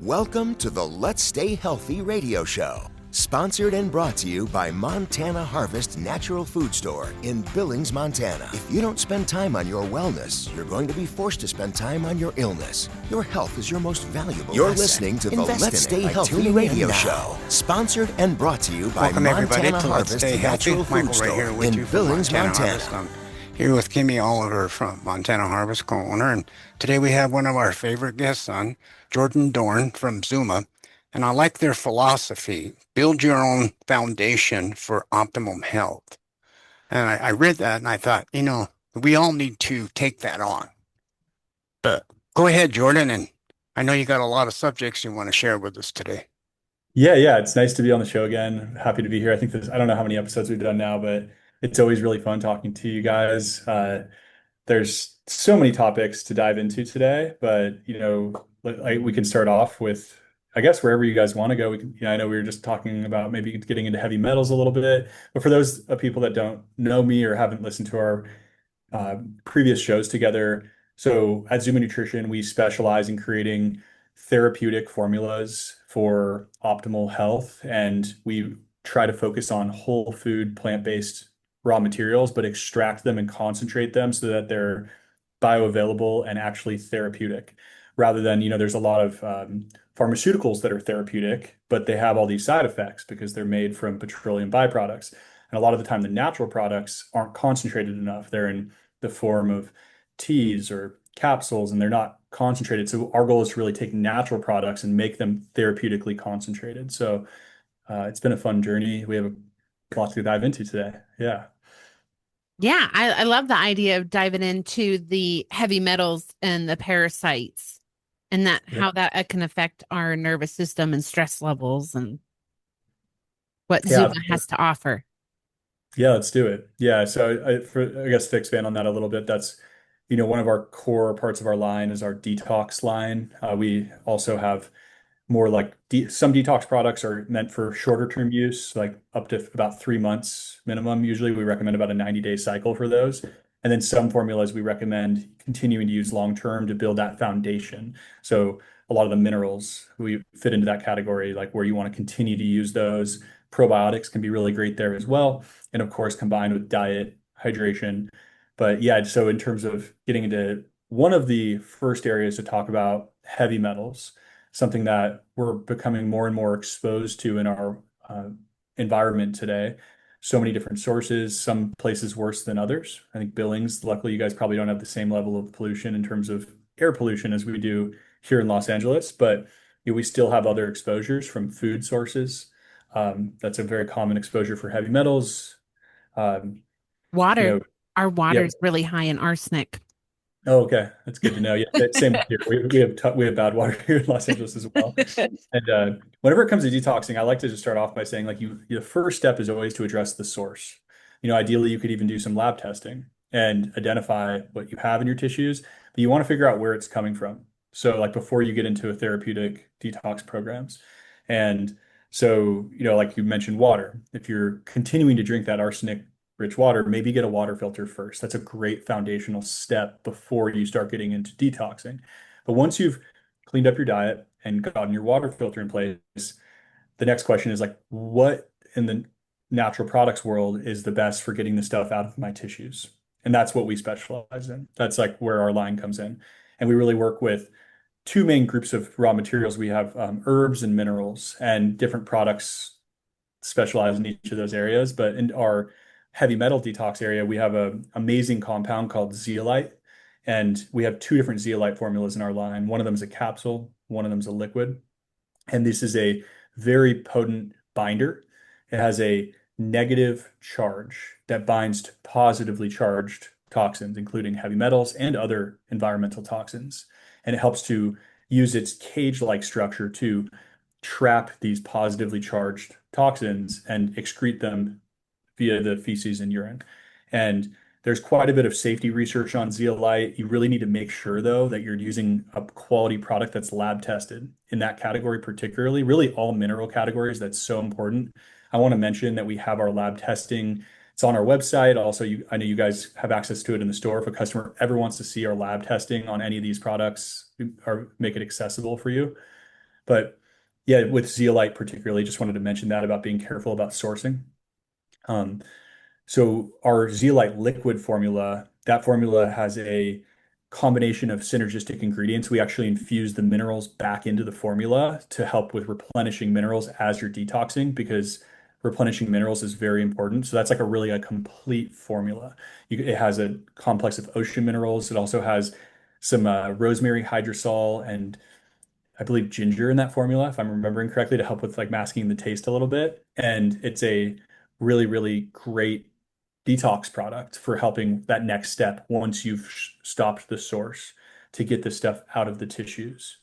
Welcome to the Let's Stay Healthy radio show, sponsored and brought to you by Montana Harvest Natural Food Store in Billings, Montana. If you don't spend time on your wellness, you're going to be forced to spend time on your illness. Your health is your most valuable You're asset. Listening to the Let's Stay Healthy radio show, sponsored and brought to you by Welcome Montana Harvest Natural Food Michael Store right here with in Billings, Montana. Here with Kimmy Oliver from Montana Harvest, co-owner, and today we have one of our favorite guests on, Jordan Dorn from Zuma, and I like their philosophy, build your own foundation for optimum health. And I read that and I thought, we all need to take that on. But go ahead, Jordan, and I know you got a lot of subjects you want to share with us today. Yeah, it's nice to be on the show again. Happy to be here. I think I don't know how many episodes we've done now, but it's always really fun talking to you guys. There's so many topics to dive into today, but we can start off with, I guess, wherever you guys want to go. I know we were just talking about maybe getting into heavy metals a little bit, but for those people that don't know me or haven't listened to our previous shows together, so at Zuma Nutrition, we specialize in creating therapeutic formulas for optimal health, and we try to focus on whole food, plant-based raw materials, but extract them and concentrate them so that they're bioavailable and actually therapeutic. Rather than, there's a lot of pharmaceuticals that are therapeutic, but they have all these side effects because they're made from petroleum byproducts. And a lot of the time, the natural products aren't concentrated enough. They're in the form of teas or capsules, and they're not concentrated. So our goal is to really take natural products and make them therapeutically concentrated. So it's been a fun journey. We have a lot to dive into today. Yeah. Yeah, I love the idea of diving into the heavy metals and the parasites and how that can affect our nervous system and stress levels and what Zuma has to offer. Yeah, let's do it. Yeah, so I guess to expand on that a little bit, that's one of our core parts of our line is our detox line. We also have more like some detox products are meant for shorter term use, like up to about 3 months minimum. Usually we recommend about a 90-day cycle for those. And then some formulas we recommend continuing to use long term to build that foundation. So a lot of the minerals we fit into that category, like where you want to continue to use those. Probiotics can be really great there as well. And of course, combined with diet, hydration. But yeah, so in terms of getting into one of the first areas to talk about heavy metals, something that we're becoming more and more exposed to in our environment today. So many different sources, some places worse than others. I think Billings, luckily you guys probably don't have the same level of pollution in terms of air pollution as we do here in Los Angeles, but we still have other exposures from food sources. That's a very common exposure for heavy metals. Water. Our water is really high in arsenic. Oh, okay. That's good to know. Yeah, same here. We have bad water here in Los Angeles as well. And whenever it comes to detoxing, I like to just start off by saying, like, the first step is always to address the source. Ideally, you could even do some lab testing and identify what you have in your tissues, but you want to figure out where it's coming from. So, like, before you get into a therapeutic detox programs. And so, like you mentioned, water. If you're continuing to drink that arsenic rich water, maybe get a water filter first. That's a great foundational step before you start getting into detoxing. But once you've cleaned up your diet and gotten your water filter in place, the next question is like, what in the natural products world is the best for getting the stuff out of my tissues? And that's what we specialize in. That's like where our line comes in. And we really work with two main groups of raw materials. We have herbs and minerals, and different products specialize in each of those areas. But in our heavy metal detox area, we have an amazing compound called zeolite. And we have two different zeolite formulas in our line. One of them is a capsule, one of them is a liquid. And this is a very potent binder. It has a negative charge that binds to positively charged toxins, including heavy metals and other environmental toxins. And it helps to use its cage-like structure to trap these positively charged toxins and excrete them via the feces and urine. And there's quite a bit of safety research on zeolite. You really need to make sure, though, that you're using a quality product that's lab tested in that category, particularly, really all mineral categories. That's so important. I want to mention that we have our lab testing. It's on our website. Also, I know you guys have access to it in the store. If a customer ever wants to see our lab testing on any of these products or make it accessible for you, But yeah, with zeolite particularly, just wanted to mention that about being careful about sourcing. Um, so our zeolite liquid formula, that formula has a combination of synergistic ingredients. We actually infuse the minerals back into the formula to help with replenishing minerals as you're detoxing, because replenishing minerals is very important. So that's like a complete formula. It has a complex of ocean minerals. It also has some rosemary hydrosol and I believe ginger in that formula, if I'm remembering correctly, to help with like masking the taste a little bit. And it's a really, really great detox product for helping that next step once you've stopped the source to get the stuff out of the tissues.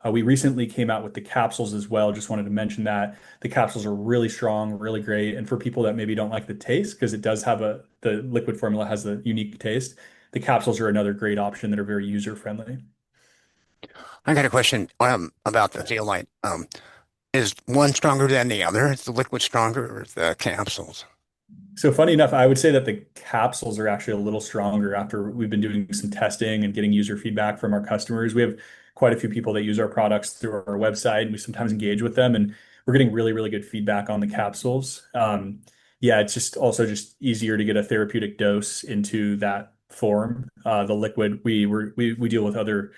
We recently came out with the capsules as well. Just wanted to mention that the capsules are really strong, really great. And for people that maybe don't like the taste, because it does have the liquid formula has a unique taste, the capsules are another great option that are very user friendly. I got a question about the zeolite. Is one stronger than the other? Is the liquid stronger or the capsules? So funny enough, I would say that the capsules are actually a little stronger after we've been doing some testing and getting user feedback from our customers. We have quite a few people that use our products through our website, and we sometimes engage with them, and we're getting really, really good feedback on the capsules. Yeah, it's just also just easier to get a therapeutic dose into that form. The liquid, we deal with other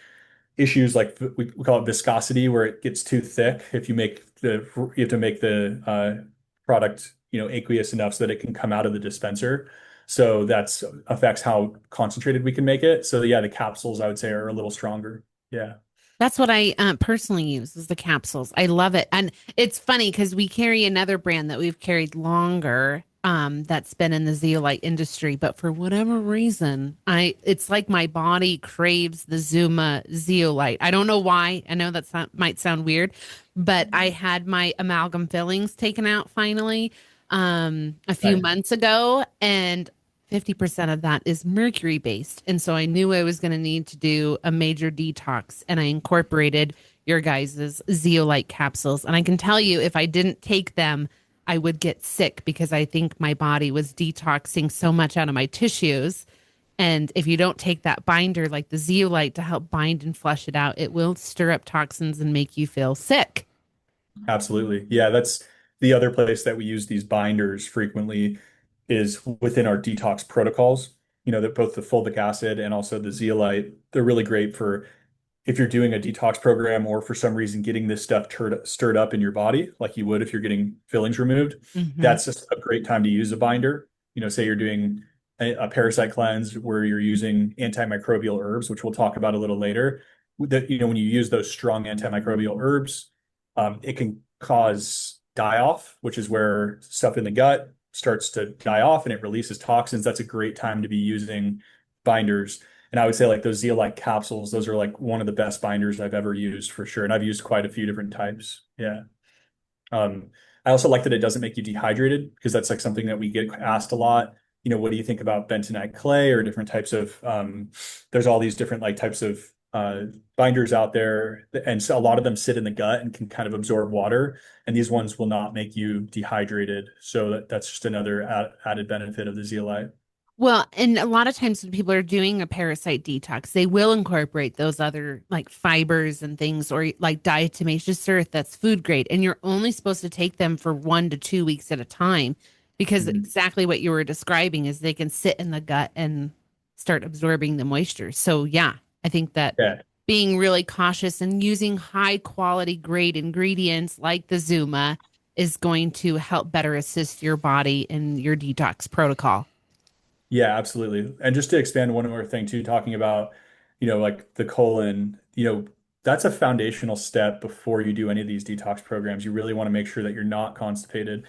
issues like we call it viscosity, where it gets too thick. If you have to make the product, aqueous enough so that it can come out of the dispenser. So that's affects how concentrated we can make it. So yeah, the capsules I would say are a little stronger. Yeah. That's what I personally use is the capsules. I love it. And it's funny because we carry another brand that we've carried longer that's been in the zeolite industry, but for whatever reason, I it's like my body craves the Zuma zeolite. I don't know why. I know might sound weird, but I had my amalgam fillings taken out finally a few Right. months ago, and 50% of that is mercury based. And so I knew I was going to need to do a major detox, and I incorporated your guys's zeolite capsules. And I can tell you, if I didn't take them, I would get sick because I think my body was detoxing so much out of my tissues. And if you don't take that binder, like the zeolite, to help bind and flush it out, it will stir up toxins and make you feel sick. Absolutely. Yeah, that's the other place that we use these binders frequently is within our detox protocols. That both the fulvic acid and also the zeolite, they're really great for if you're doing a detox program or for some reason getting this stuff stirred up in your body, like you would if you're getting fillings removed. Hmm. That's just a great time to use a binder. Say you're doing a parasite cleanse where you're using antimicrobial herbs, which we'll talk about a little later. That, when you use those strong antimicrobial herbs, it can cause die off, which is where stuff in the gut starts to die off and it releases toxins. That's a great time to be using binders. And I would say like those zeolite capsules, those are like one of the best binders I've ever used for sure. And I've used quite a few different types. Yeah. Um, I also like that it doesn't make you dehydrated because that's like something that we get asked a lot. What do you think about bentonite clay or different types of, there's all these different like types of binders out there. And so a lot of them sit in the gut and can kind of absorb water. And these ones will not make you dehydrated. So that's just another added benefit of the zeolite. Well, and a lot of times when people are doing a parasite detox, they will incorporate those other like fibers and things or like diatomaceous earth that's food grade. And you're only supposed to take them for 1 to 2 weeks at a time because Mhm. exactly what you were describing is they can sit in the gut and start absorbing the moisture. So, yeah, I think that Yeah. being really cautious and using high quality grade ingredients like the Zuma is going to help better assist your body in your detox protocol. Yeah, absolutely. And just to expand one more thing too, talking about, like the colon, that's a foundational step before you do any of these detox programs. You really want to make sure that you're not constipated.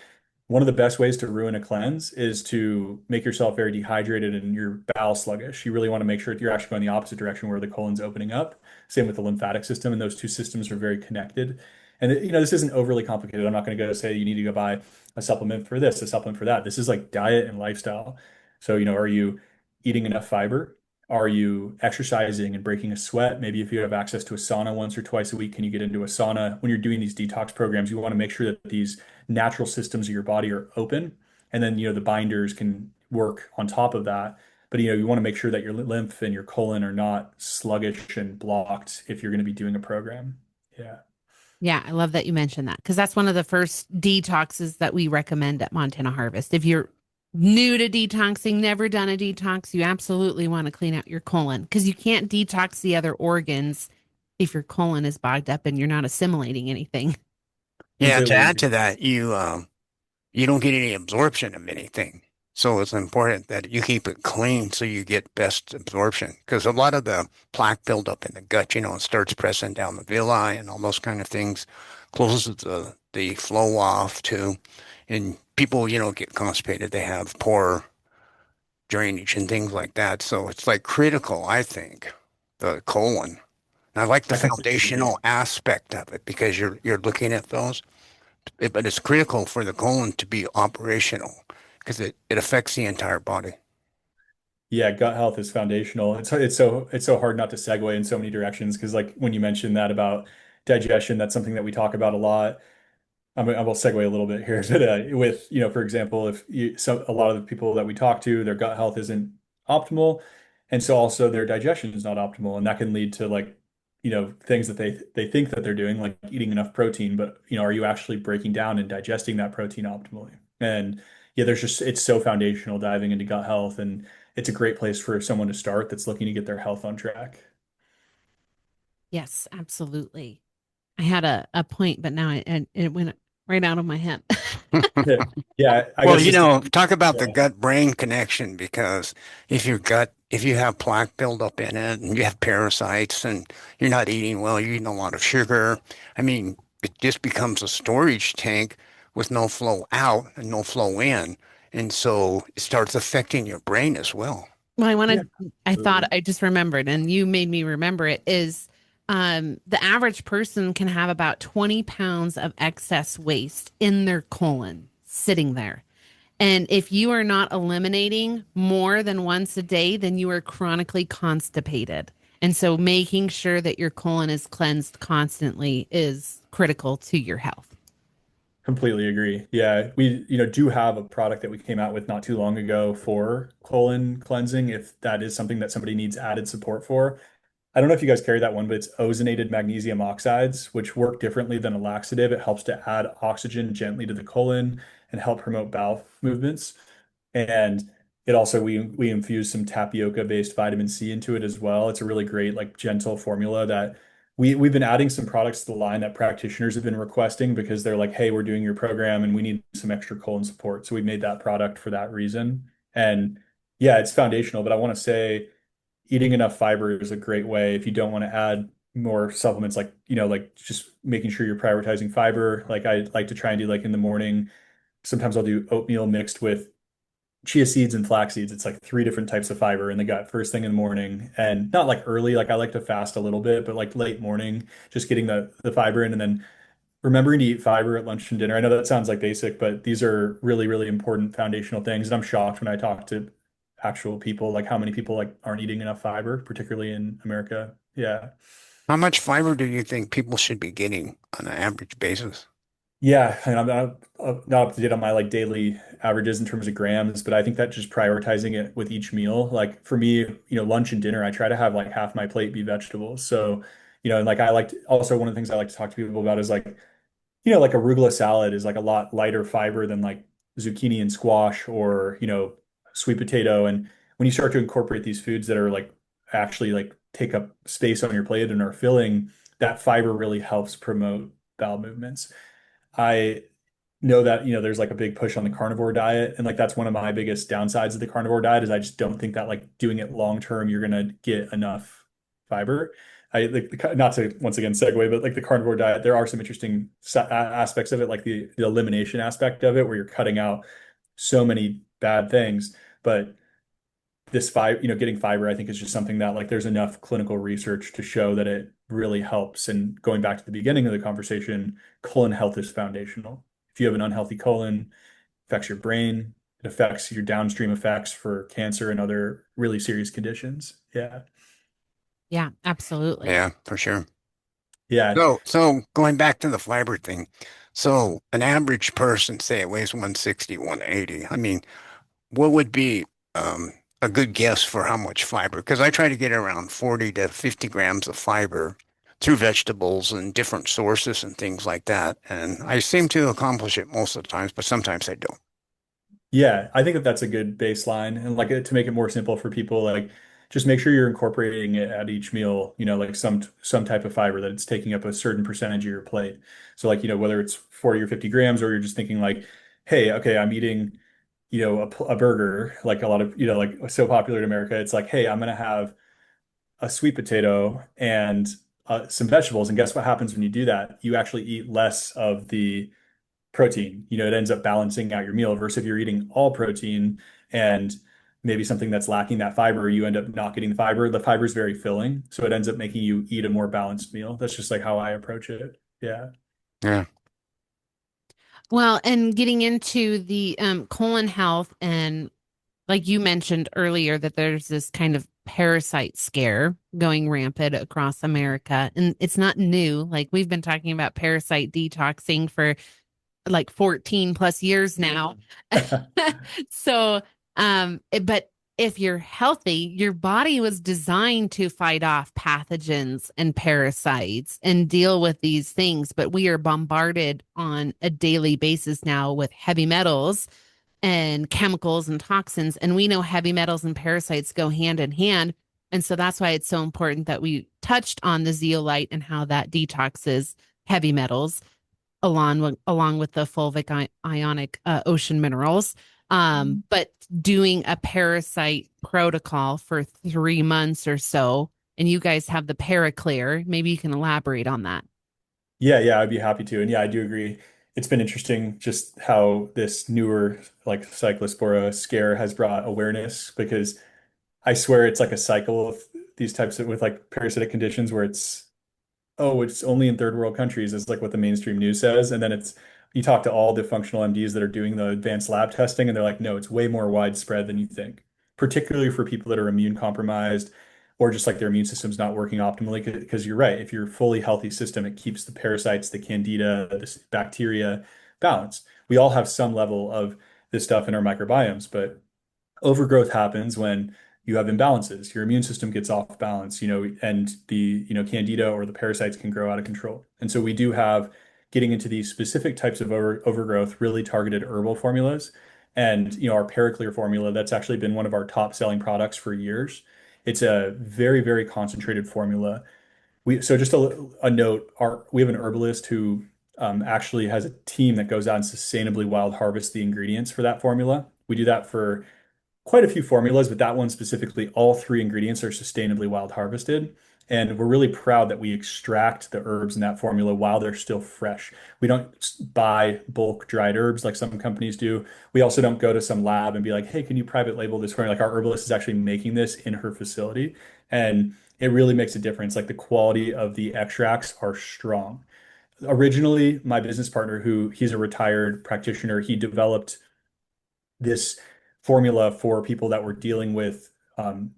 One of the best ways to ruin a cleanse is to make yourself very dehydrated and your bowel sluggish. You really want to make sure that you're actually going the opposite direction where the colon's opening up. Same with the lymphatic system, and those two systems are very connected. And this isn't overly complicated. I'm not going to go say you need to go buy a supplement for this, a supplement for that. This is like diet and lifestyle. So, are you eating enough fiber? Are you exercising and breaking a sweat? Maybe if you have access to a sauna once or twice a week, can you get into a sauna? When you're doing these detox programs, you want to make sure that these natural systems of your body are open. And then, the binders can work on top of that. But, you want to make sure that your lymph and your colon are not sluggish and blocked if you're going to be doing a program. Yeah. Yeah, I love that you mentioned that because that's one of the first detoxes that we recommend at Montana Harvest. If you're new to detoxing, never done a detox, you absolutely want to clean out your colon because you can't detox the other organs if your colon is bogged up and you're not assimilating anything. Yeah, to Completely add agree. to that, you don't get any absorption of anything. So it's important that you keep it clean so you get best absorption. Because a lot of the plaque buildup in the gut, it starts pressing down the villi and all those kind of things, closes the flow off too. And people, get constipated. They have poor drainage and things like that. So it's like critical, I think, the colon. And I like the I completely agree. foundational aspect of it because you're looking at those. But it's critical for the colon to be operational because it affects the entire body. Yeah, gut health is foundational. It's so hard not to segue in so many directions because like when you mentioned that about digestion, that's something that we talk about a lot. I will segue a little bit here, but with for example, if a lot of the people that we talk to, their gut health isn't optimal, and so also their digestion is not optimal, and that can lead to like things that they think that they're doing, like eating enough protein, but are you actually breaking down and digesting that protein optimally? And yeah, it's so foundational diving into gut health, and it's a great place for someone to start that's looking to get their health on track. Yes, absolutely. I had a point, but now it went right out of my head. Yeah, yeah, I Well, guess just talk about the yeah. gut-brain connection because if you have plaque buildup in it and you have parasites and you're not eating well, you're eating a lot of sugar. I mean, it just becomes a storage tank with no flow out and no flow in. And so it starts affecting your brain as well. Well, Yeah, I thought absolutely. I just remembered, and you made me remember it, is the average person can have about 20 pounds of excess waste in their colon sitting there. And if you are not eliminating more than once a day, then you are chronically constipated. And so making sure that your colon is cleansed constantly is critical to your health. Completely agree. Yeah, we do have a product that we came out with not too long ago for colon cleansing if that is something that somebody needs added support for. I don't know if you guys carry that one, but it's ozonated magnesium oxides, which work differently than a laxative. It helps to add oxygen gently to the colon and help promote bowel movements. And it also we infuse some tapioca based vitamin C into it as well. It's a really great like gentle formula that we've been adding some products to the line that practitioners have been requesting because they're like, hey, we're doing your program and we need some extra colon support. So we made that product for that reason. And yeah, it's foundational, but I want to say eating enough fiber is a great way if you don't want to add more supplements like like just making sure you're prioritizing fiber. Like I like to try and do like in the morning. Sometimes I'll do oatmeal mixed with chia seeds and flax seeds. It's like three different types of fiber in the gut first thing in the morning, and not like early. Like I like to fast a little bit, but like late morning, just getting the fiber in, and then remembering to eat fiber at lunch and dinner. I know that sounds like basic, but these are really, really important foundational things. And I'm shocked when I talk to actual people, like how many people like aren't eating enough fiber, particularly in America. Yeah. How much fiber do you think people should be getting on an average basis? Yeah, and I'm not up to date on my like daily averages in terms of grams, but I think that just prioritizing it with each meal, like for me, lunch and dinner, I try to have like half my plate be vegetables. So, and like also one of the things I like to talk to people about is like, like arugula salad is like a lot lighter fiber than like zucchini and squash or, sweet potato. And when you start to incorporate these foods that are like actually like take up space on your plate and are filling, that fiber really helps promote bowel movements. I know that, there's like a big push on the carnivore diet. And like that's one of my biggest downsides of the carnivore diet is I just don't think that like doing it long term, you're gonna get enough fiber. I like not to once again segue, but like the carnivore diet, there are some interesting aspects of it, like the elimination aspect of it, where you're cutting out so many bad things. But this fiber, getting fiber, I think is just something that like there's enough clinical research to show that it really helps. And going back to the beginning of the conversation, colon health is foundational. If you have an unhealthy colon, it affects your brain, it affects your downstream effects for cancer and other really serious conditions. Yeah. Yeah, absolutely. Yeah, for sure. Yeah. So going back to the fiber thing, so an average person, say it weighs 160, 180. I mean, what would be a good guess for how much fiber? Because I try to get around 40 to 50 grams of fiber through vegetables and different sources and things like that. And I seem to accomplish it most of the times, but sometimes I don't. Yeah, I think that that's a good baseline. And like to make it more simple for people, like just make sure you're incorporating it at each meal, like some type of fiber that it's taking up a certain percentage of your plate. So like, whether it's 40 or 50 grams, or you're just thinking like, hey, okay, I'm eating, a burger, like a lot of, like so popular in America. It's like, hey, I'm gonna have a sweet potato and some vegetables. And guess what happens when you do that? You actually eat less of the protein. It ends up balancing out your meal versus if you're eating all protein and maybe something that's lacking that fiber, you end up not getting the fiber. The fiber is very filling, so it ends up making you eat a more balanced meal. That's just like how I approach it. Yeah. Yeah. Well, and getting into the colon health, and like you mentioned earlier, that there's this kind of parasite scare going rampant across America, and it's not new. Like we've been talking about parasite detoxing for like 14 plus years now. So, but if you're healthy, your body was designed to fight off pathogens and parasites and deal with these things. But we are bombarded on a daily basis now with heavy metals and chemicals and toxins. And we know heavy metals and parasites go hand in hand. And so that's why it's so important that we touched on the zeolite and how that detoxes heavy metals along with the fulvic ionic ocean minerals. But doing a parasite protocol for 3 months or so, and you guys have the Paraclear. Maybe you can elaborate on that. Yeah, I'd be happy to. And yeah, I do agree. It's been interesting just how this newer like cyclospora scare has brought awareness, because I swear it's like a cycle of these types of with like parasitic conditions where it's only in third world countries, is like what the mainstream news says. And then you talk to all the functional MDs that are doing the advanced lab testing, and they're like, no, it's way more widespread than you think, particularly for people that are immune compromised or just like their immune system's not working optimally. Because you're right, if you're a fully healthy system, it keeps the parasites, the candida, the bacteria balanced. We all have some level of this stuff in our microbiomes, but overgrowth happens when you have imbalances. Your immune system gets off balance, and the, candida or the parasites can grow out of control. And so we do have getting into these specific types of overgrowth, really targeted herbal formulas. And, our Paraclear formula, that's actually been one of our top selling products for years. It's a very, very concentrated formula. So just a note, we have an herbalist who actually has a team that goes out and sustainably wild harvest the ingredients for that formula. We do that for quite a few formulas, but that one specifically, all three ingredients are sustainably wild harvested. And we're really proud that we extract the herbs in that formula while they're still fresh. We don't buy bulk dried herbs like some companies do. We also don't go to some lab and be like, hey, can you private label this for me? Like our herbalist is actually making this in her facility. And it really makes a difference. Like the quality of the extracts are strong. Originally, my business partner, he's a retired practitioner, he developed this formula for people that were dealing with,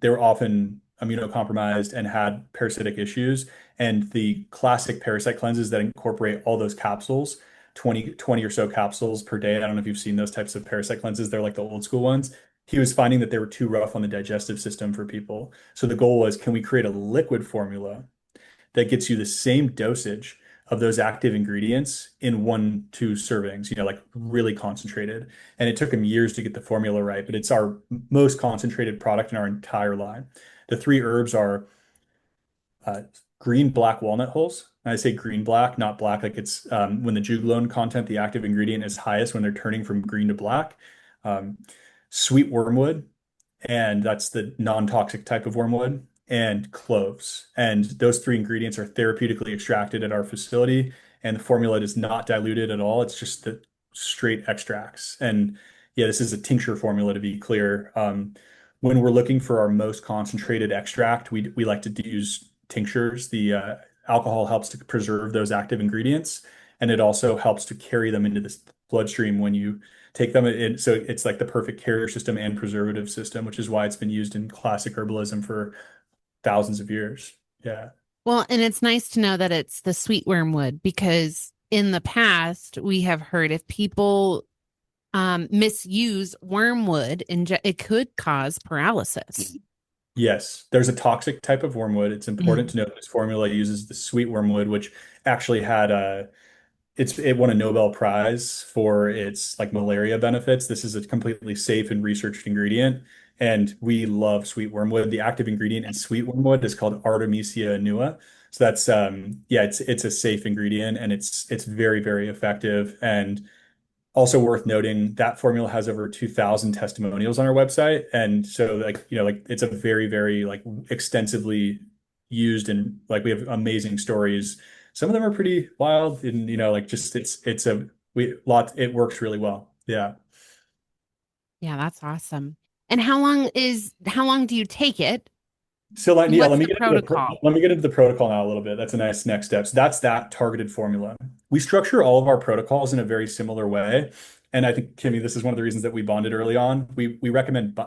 they were often immunocompromised and had parasitic issues. And the classic parasite cleanses that incorporate all those capsules, 20 or so capsules per day. I don't know if you've seen those types of parasite cleanses. They're like the old school ones. He was finding that they were too rough on the digestive system for people. So the goal was, can we create a liquid formula that gets you the same dosage of those active ingredients in 1, 2 servings, like really concentrated. And it took him years to get the formula right, but it's our most concentrated product in our entire line. The three herbs are green black walnut hulls. And I say green black, not black, like it's when the juglone content, the active ingredient, is highest when they're turning from green to black. Sweet wormwood, and that's the non-toxic type of wormwood, and cloves. And those three ingredients are therapeutically extracted at our facility, and the formula is not diluted at all. It's just the straight extracts. And yeah, this is a tincture formula, to be clear. When we're looking for our most concentrated extract, we like to use tinctures. The alcohol helps to preserve those active ingredients, and it also helps to carry them into the bloodstream when you take them in. So it's like the perfect carrier system and preservative system, which is why it's been used in classic herbalism for thousands of years. Yeah. Well, and it's nice to know that it's the sweet wormwood, because in the past we have heard if people misuse wormwood, it could cause paralysis. Yes, there's a toxic type of wormwood. It's important Mm. to note this formula uses the sweet wormwood, which actually had it won a Nobel Prize for its like malaria benefits. This is a completely safe and researched ingredient, and we love sweet wormwood. The active ingredient in sweet wormwood is called Artemisia annua. So that's yeah, it's a safe ingredient and it's very, very effective. And also worth noting that formula has over 2,000 testimonials on our website. And so like, like it's a very, very like extensively used and like we have amazing stories. Some of them are pretty wild and like just it's a we lot it works really well. Yeah. Yeah, that's awesome. And how long do you take it? So like, And yeah, what's the protocol? let me get into the protocol now a little bit. That's a nice next step. So that's that targeted formula. We structure all of our protocols in a very similar way. And I think, Kimmy, this is one of the reasons that we bonded early on. We recommend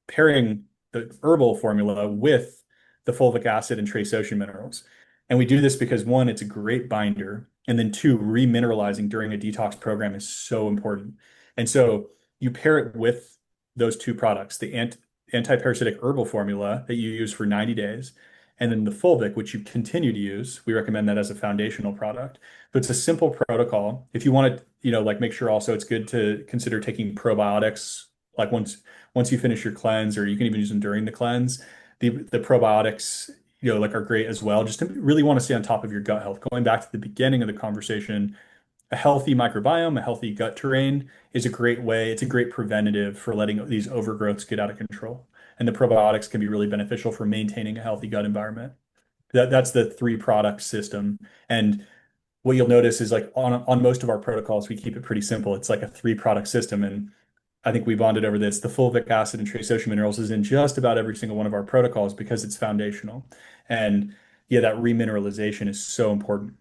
pairing the herbal formula with the fulvic acid and trace ocean minerals. And we do this because one, it's a great binder. And then two, remineralizing during a detox program is so important. And so you pair it with those two products, the anti-parasitic herbal formula that you use for 90 days, and then the fulvic, which you continue to use. We recommend that as a foundational product. But it's a simple protocol. If you want to, like make sure also it's good to consider taking probiotics, like once you finish your cleanse, or you can even use them during the cleanse. The probiotics, like are great as well. Just to really want to stay on top of your gut health. Going back to the beginning of the conversation, a healthy microbiome, a healthy gut terrain is a great way. It's a great preventative for letting these overgrowths get out of control. And the probiotics can be really beneficial for maintaining a healthy gut environment. That's the three product system. And what you'll notice is like on most of our protocols, we keep it pretty simple. It's like a three product system. And I think we bonded over this. The fulvic acid and trace ocean minerals is in just about every single one of our protocols because it's foundational. And yeah, that remineralization is so important.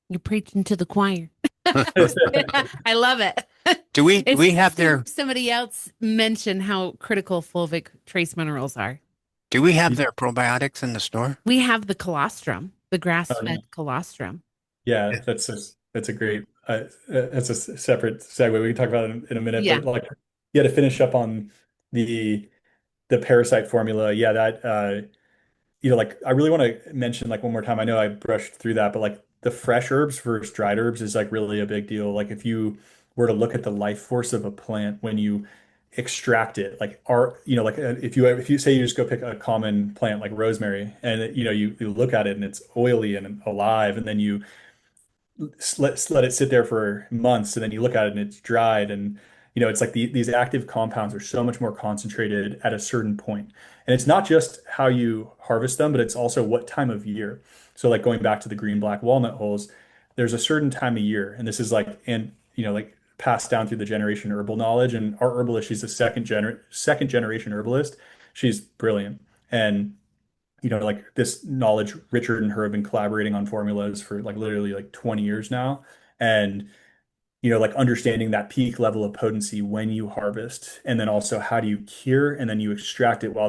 You're preaching to the choir. I love it. Do we It's have to their somebody else mention how critical fulvic trace minerals are. do we have their probiotics in the store? We have the colostrum, the Yeah. grass-fed colostrum. Yeah, that's a great that's a separate segue. We can talk about it in a minute, Yeah. but like yeah, to finish up on the the parasite formula, yeah, that like I really want to mention like one more time. I know I brushed through that, but like the fresh herbs versus dried herbs is like really a big deal. Like if you were to look at the life force of a plant when you extract it, like like if you say you just go pick a common plant like rosemary and you look at it and it's oily and alive, and then you let it sit there for months and then you look at it and it's dried, and it's like these active compounds are so much more concentrated at a certain point. And it's not just how you harvest them, but it's also what time of year. So like going back to the green black walnut hulls, there's a certain time of year, and this is like and like passed down through the generation herbal knowledge. And our herbalist, she's a second generation herbalist. She's brilliant. And like this knowledge, Richard and her have been collaborating on formulas for like literally like 20 years now. And, like understanding that peak level of potency when you harvest, and then also how do you cure and then you extract it while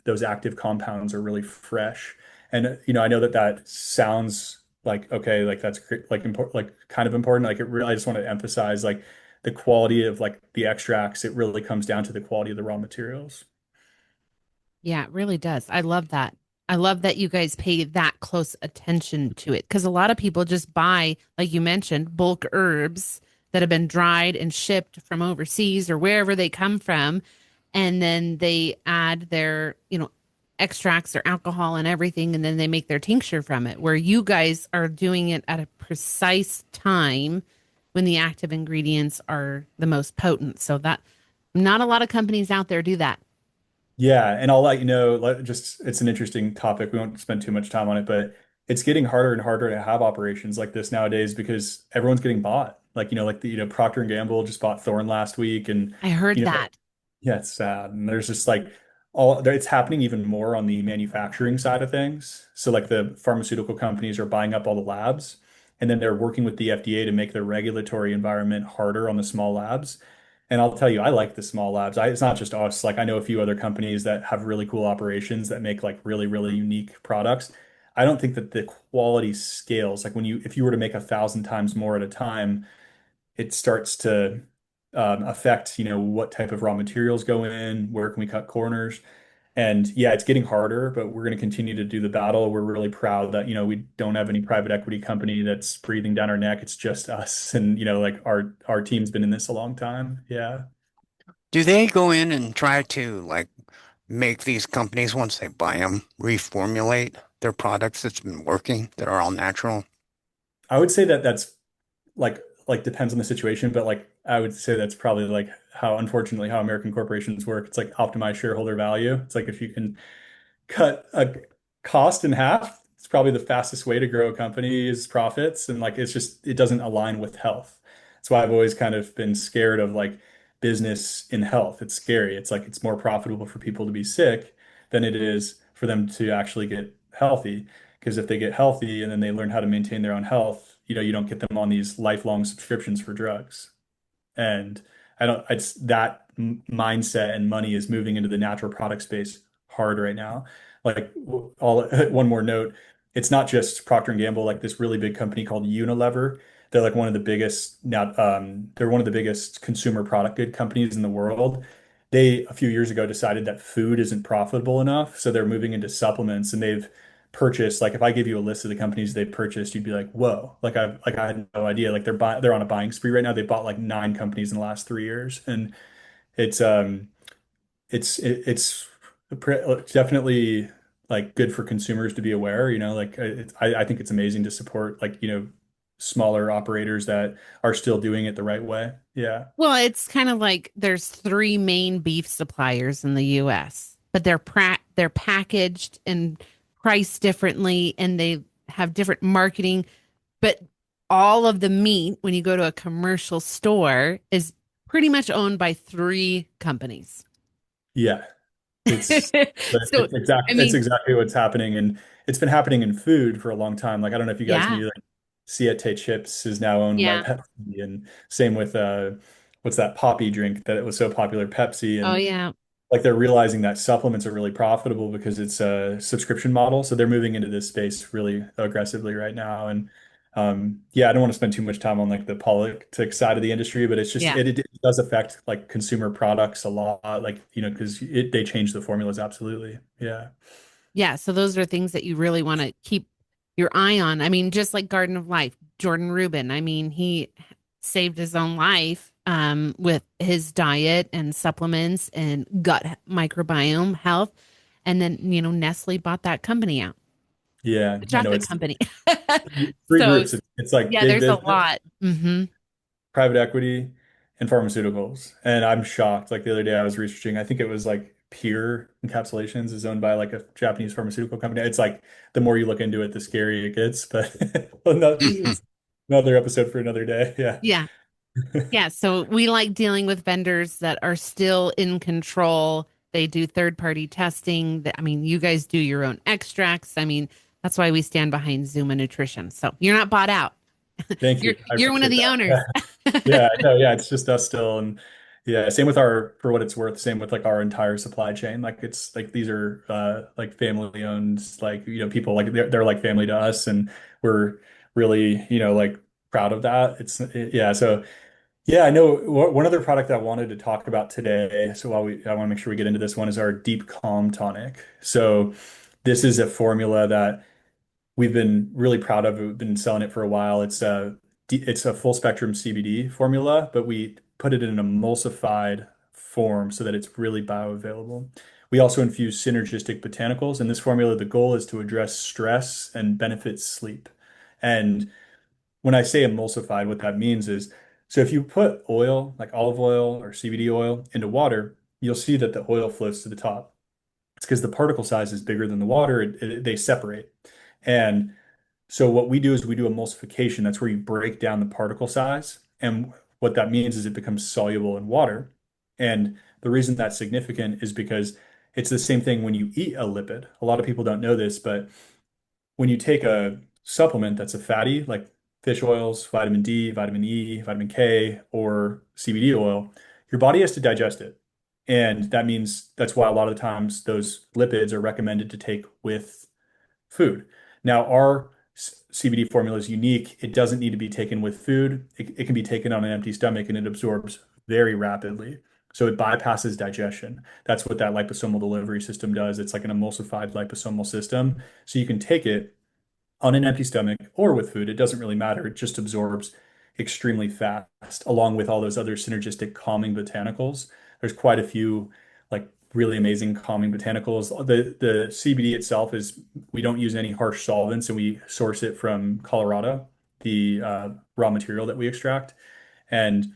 those active compounds are really fresh. And, I know that that sounds like, okay, like that's like important, like kind of important. Like it really, I just want to emphasize like the quality of like the extracts. It really comes down to the quality of the raw materials. Yeah, it really does. I love that. I love that you guys pay that close attention to it because a lot of people just buy, like you mentioned, bulk herbs that have been dried and shipped from overseas or wherever they come from. And then they add their, extracts or alcohol and everything, and then they make their tincture from it, where you guys are doing it at a precise time when the active ingredients are the most potent. So that not a lot of companies out there do that. Yeah, and I'll let you know, just it's an interesting topic. We won't spend too much time on it, but it's getting harder and harder to have operations like this nowadays because everyone's getting bought. Like, like the, Procter and Gamble just bought Thorne last week, and I heard you know, that. yeah, it's sad. And there's just like it's happening even more on the manufacturing side of things. So like the pharmaceutical companies are buying up all the labs, and then they're working with the FDA to make the regulatory environment harder on the small labs. And I'll tell you, I like the small labs. It's not just us. Like I know a few other companies that have really cool operations that make like really, really unique products. I don't think that the quality scales. Like if you were to make 1,000 times more at a time, it starts to affect, what type of raw materials go in, where can we cut corners. And yeah, it's getting harder, but we're going to continue to do the battle. We're really proud that, we don't have any private equity company that's breathing down our neck. It's just us. And, like our team's been in this a long time. Yeah. Do they go in and try to like make these companies, once they buy them, reformulate their products that's been working that are all natural? I would say that that's like depends on the situation, but like I would say that's probably like how unfortunately how American corporations work. It's like optimize shareholder value. It's like if you can cut a cost in half, it's probably the fastest way to grow a company's profits. And like it's just it doesn't align with health. That's why I've always kind of been scared of like business in health. It's scary. It's like it's more profitable for people to be sick than it is for them to actually get healthy. Because if they get healthy and then they learn how to maintain their own health, you don't get them on these lifelong subscriptions for drugs. And I don't, it's that mindset and money is moving into the natural product space hard right now. Like all one more note, it's not just Procter and Gamble, like this really big company called Unilever. They're like one of the biggest now, they're one of the biggest consumer product good companies in the world. They a few years ago decided that food isn't profitable enough, so they're moving into supplements and they've purchased like if I give you a list of the companies they've purchased, you'd be like, whoa, I had no idea. Like they're on a buying spree right now. They bought like 9 companies in the last 3 years. And it's it's definitely like good for consumers to be aware, like I think it's amazing to support like, smaller operators that are still doing it the right way. Yeah. Well, it's kind of like there's three main beef suppliers in the US, but they're packaged and priced differently and they have different marketing, but all of the meat when you go to a commercial store is pretty much owned by three companies. Yeah. It's So, I it's mean, exactly what's happening, and it's been happening in food for a long time. Like I don't know if you guys yeah, knew, like Siete Chips is now owned by yeah. Pepsi, and same with what's that poppy drink that it was so popular, Pepsi, Oh, and yeah. like they're realizing that supplements are really profitable because it's a subscription model. So they're moving into this space really aggressively right now. And yeah, I don't want to spend too much time on like the politics side of the industry, but it's just Yeah. it does affect like consumer products a lot, like because they change the formulas absolutely. Yeah. Yeah. So those are things that you really want to keep your eye on. I mean, just like Garden of Life, Jordan Rubin, I mean, he saved his own life with his diet and supplements and gut microbiome health. And then, Nestle bought that company out, Yeah, the I know chocolate it's company. three So, groups. It's like yeah, big there's a business, lot. private equity, and pharmaceuticals. And I'm shocked. Like the other day, I was researching. I think it was like Pure Encapsulations is owned by like a Japanese pharmaceutical company. It's like the more you look into it, the scarier it gets. But it's another episode for another day. Yeah. Yeah. Yeah, so we like dealing with vendors that are still in control. They do third-party testing. I mean, you guys do your own extracts. I mean, that's why we stand behind Zuma Nutrition. So you're not bought out. Thank You're you. I you're one of appreciate the that. owners. Yeah. Yeah. No, yeah. It's just us still. And yeah, same with for what it's worth, same with like our entire supply chain. Like it's like these are like family owned, like, people like they're like family to us. And we're really, like proud of that. Yeah. So yeah, I know one other product that I wanted to talk about today. So I want to make sure we get into this one is our Deep Calm Tonic. So this is a formula that we've been really proud of. We've been selling it for a while. It's a full spectrum CBD formula, but we put it in an emulsified form so that it's really bioavailable. We also infuse synergistic botanicals. In this formula, the goal is to address stress and benefit sleep. And when I say emulsified, what that means is, so if you put oil, like olive oil or CBD oil, into water, you'll see that the oil floats to the top. It's because the particle size is bigger than the water, they separate. And so what we do is we do emulsification. That's where you break down the particle size. And what that means is it becomes soluble in water. And the reason that's significant is because it's the same thing when you eat a lipid. A lot of people don't know this, but when you take a supplement that's a fatty, like fish oils, vitamin D, vitamin E, vitamin K, or CBD oil, your body has to digest it. And that means that's why a lot of the times those lipids are recommended to take with food. Now, our CBD formula is unique. It doesn't need to be taken with food. It can be taken on an empty stomach and it absorbs very rapidly. So it bypasses digestion. That's what that liposomal delivery system does. It's like an emulsified liposomal system. So you can take it on an empty stomach or with food. It doesn't really matter. It just absorbs extremely fast, along with all those other synergistic calming botanicals. There's quite a few like really amazing calming botanicals. The CBD itself is we don't use any harsh solvents and we source it from Colorado, the raw material that we extract. And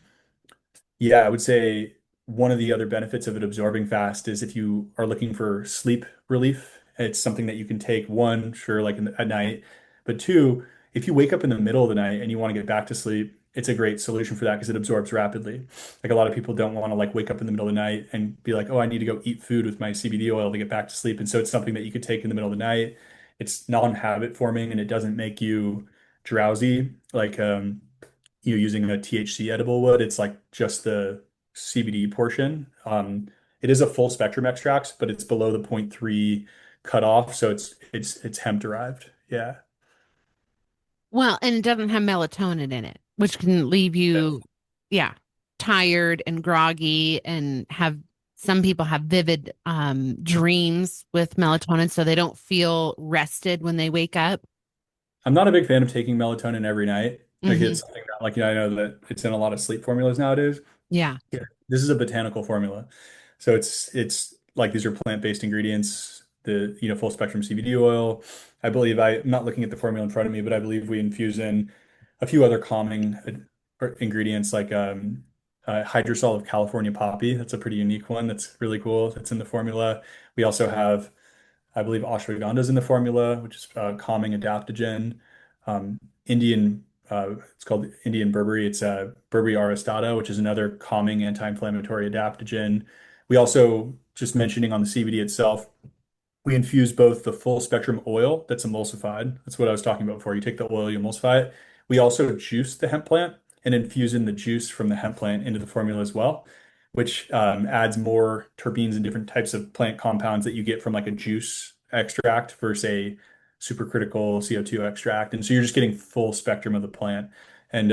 yeah, I would say one of the other benefits of it absorbing fast is if you are looking for sleep relief, it's something that you can take one, sure, like at night, but two, if you wake up in the middle of the night and you want to get back to sleep, it's a great solution for that because it absorbs rapidly. Like a lot of people don't want to like wake up in the middle of the night and be like, oh, I need to go eat food with my CBD oil to get back to sleep. And so it's something that you could take in the middle of the night. It's non-habit forming and it doesn't make you drowsy. Like you using a THC edible would. It's like just the CBD portion. It is a full spectrum extract, but it's below the zero point 0.3 cutoff, so it's hemp derived. Yeah. Well, and it doesn't have melatonin in it, which can leave Yes. you, yeah, tired and groggy and have some people have vivid dreams with melatonin, so they don't feel rested when they wake up. I'm not a big fan of taking melatonin every night. Like Hmm. it's something that like I know that it's in a lot of sleep formulas nowadays. Yeah. Yeah. This is a botanical formula. So it's like these are plant-based ingredients, the full spectrum CBD oil. I'm not looking at the formula in front of me, but I believe we infuse in a few other calming ingredients like hydrosol of California poppy. That's a pretty unique one. That's really cool. That's in the formula. We also have I believe ashwagandha is in the formula, which is calming adaptogen. Indian, it's called Indian berberry. It's berberry aristata, which is another calming anti-inflammatory adaptogen. We also, just mentioning on the CBD itself, we infuse both the full spectrum oil that's emulsified. That's what I was talking about before. You take the oil, you emulsify it. We also juice the hemp plant and infuse in the juice from the hemp plant into the formula as well, which adds more terpenes and different types of plant compounds that you get from like a juice extract versus a supercritical CO2 extract. And so you're just getting full spectrum of the plant. And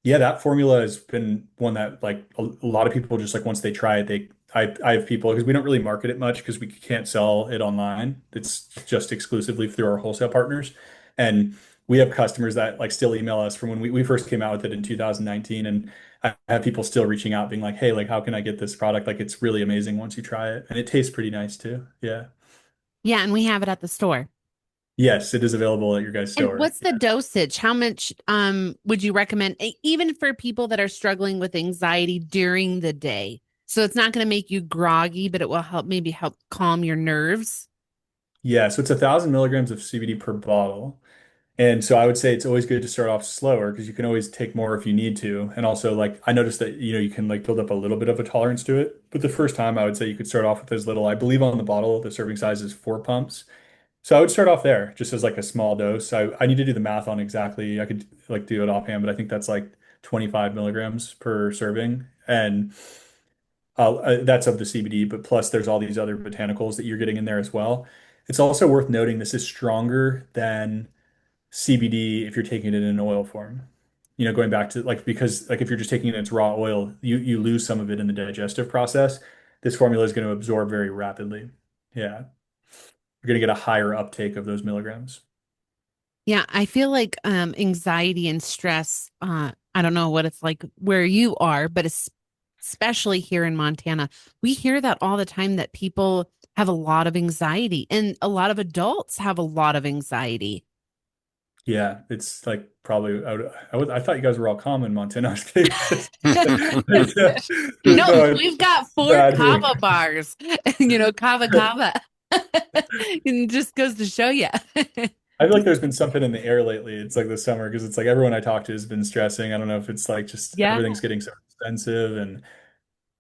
yeah, that formula has been one that like a lot of people just like once they try it, I have people because we don't really market it much because we can't sell it online. It's just exclusively through our wholesale partners. And we have customers that like still email us from when we first came out with it in 2019. And I have people still reaching out being like, hey, like how can I get this product? Like it's really amazing once you try it. And it tastes pretty nice too. Yeah. Yeah, and we have it at the store. Yes, it is available at your guys' And store. what's the dosage? How much would you recommend even for people that are struggling with anxiety during the day? So it's not going to make you groggy, but it will help calm your nerves. Yeah, so it's 1,000 milligrams of CBD per bottle. And so I would say it's always good to start off slower because you can always take more if you need to. And also like I noticed that you can like build up a little bit of a tolerance to it. But the first time I would say you could start off with as little. I believe on the bottle the serving size is 4 pumps. So I would start off there just as like a small dose. I need to do the math on exactly. I could like do it offhand, but I think that's like 25 milligrams per serving. And that's of the CBD, but plus there's all these other botanicals that you're getting in there as well. It's also worth noting this is stronger than CBD if you're taking it in an oil form. Going back to like because like if you're just taking it in its raw oil, you lose some of it in the digestive process. This formula is going to absorb very rapidly. Yeah. You're going to get a higher uptake of those milligrams. Yeah, I feel like anxiety and stress, I don't know what it's like where you are, but especially here in Montana, we hear that all the time that people have a lot of anxiety and a lot of adults have a lot of anxiety. Yeah, it's like probably I thought you guys were all calm in Montana. I was kidding. There's No, no we've got four bad here. kava bars, kava kava. It just goes to show you. I feel like there's been something in the air lately. It's like the summer because it's like everyone I talk to has been stressing. I don't know if it's like just Yeah. everything's getting so expensive and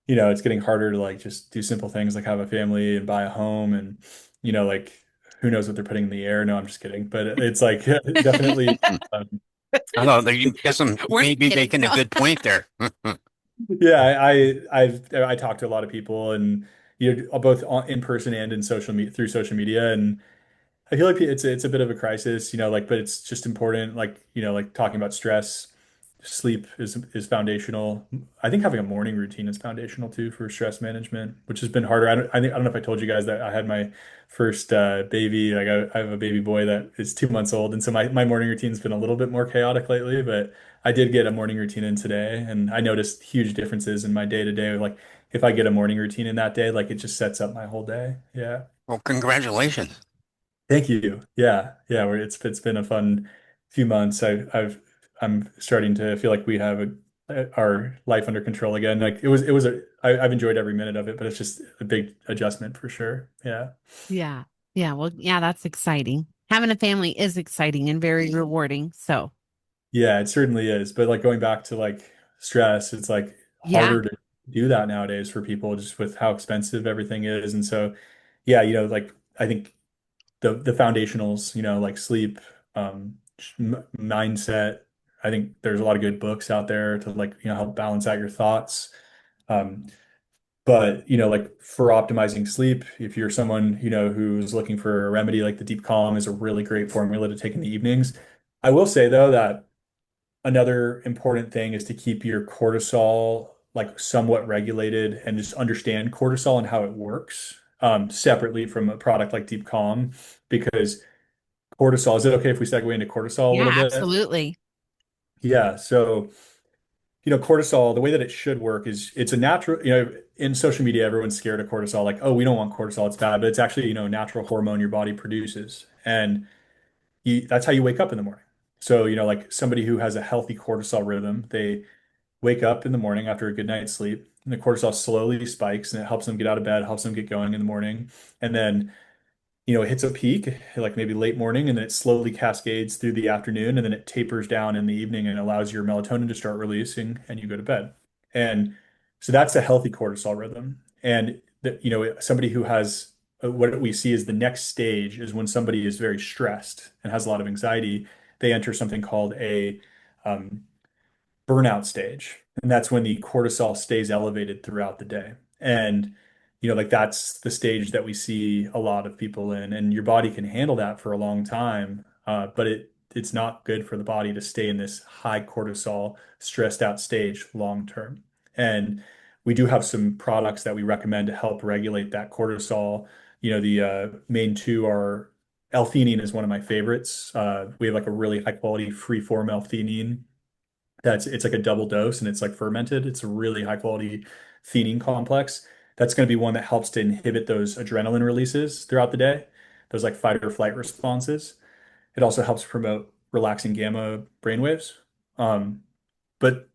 it's getting harder to like just do simple things like have a family and buy a home and like who knows what they're putting in the air. No, I'm just kidding. But it's like definitely um, I know that you guess I'm We're maybe kidding. making a good point there. yeah, I talked to a lot of people and both in person and in social media through social media and I feel like it's a bit of a crisis, like but it's just important like like talking about stress. sleep is foundational. I think having a morning routine is foundational too for stress management, which has been harder. I don't know if I told you guys that I had my first baby. Like I have a baby boy that is 2 months old, and so my morning routine's been a little bit more chaotic lately. But I did get a morning routine in today, and I noticed huge differences in my day to day. Like if I get a morning routine in that day, like it just sets up my whole day. Yeah. Well, congratulations. Thank you. Yeah, yeah. It's been a fun few months. I'm starting to feel like we have our life under control again. Like I've enjoyed every minute of it, but it's just a big adjustment for sure. Yeah, Yeah. Yeah. Well, yeah, that's exciting. Having a family is exciting and very rewarding. So, yeah, it certainly is. But like going back to like stress, it's like yeah. harder to do that nowadays for people just with how expensive everything is. And so, yeah, like I think the foundationals, like sleep, mindset. I think there's a lot of good books out there to like, help balance out your thoughts. Um, but like for optimizing sleep, if you're someone, who's looking for a remedy, like the deep calm is a really great formula to take in the evenings. I will say though that another important thing is to keep your cortisol like somewhat regulated and just understand cortisol and how it works separately from a product like Deep Calm because cortisol. Is it okay if we segue into cortisol a Yeah, little bit? absolutely. Yeah. So, cortisol, the way that it should work is it's a natural, in social media, everyone's scared of cortisol, like, oh, we don't want cortisol, it's bad, but it's actually, a natural hormone your body produces. And that's how you wake up in the morning. So, like somebody who has a healthy cortisol rhythm, they wake up in the morning after a good night's sleep, and the cortisol slowly spikes and it helps them get out of bed, helps them get going in the morning. And then it hits a peak like maybe late morning and then it slowly cascades through the afternoon and then it tapers down in the evening and allows your melatonin to start releasing and you go to bed. And so that's a healthy cortisol rhythm. And somebody who has what we see is the next stage is when somebody is very stressed and has a lot of anxiety, they enter something called a um, burnout stage. And that's when the cortisol stays elevated throughout the day. And, like that's the stage that we see a lot of people in. And your body can handle that for a long time. But it's not good for the body to stay in this high cortisol, stressed out stage long term. And we do have some products that we recommend to help regulate that cortisol. The main two are L-theanine is one of my favorites. We have like a really high quality free form L-theanine it's like a double dose and it's like fermented. It's a really high quality theanine complex. That's going to be one that helps to inhibit those adrenaline releases throughout the day, those like fight or flight responses. It also helps promote relaxing gamma brainwaves. Um, but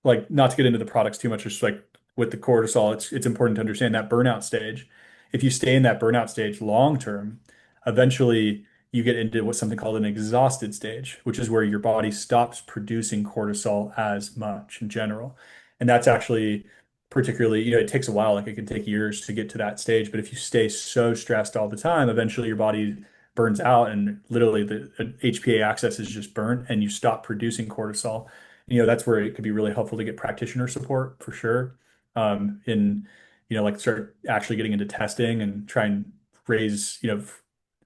like not to get into the products too much, just like with the cortisol, it's important to understand that burnout stage. If you stay in that burnout stage long term, eventually you get into what's something called an exhausted stage, which is where your body stops producing cortisol as much in general. And that's actually particularly, it takes a while, like it can take years to get to that stage. But if you stay so stressed all the time, eventually your body burns out and literally the HPA axis is just burnt and you stop producing cortisol. That's where it could be really helpful to get practitioner support for sure. In, like start actually getting into testing and try and raise,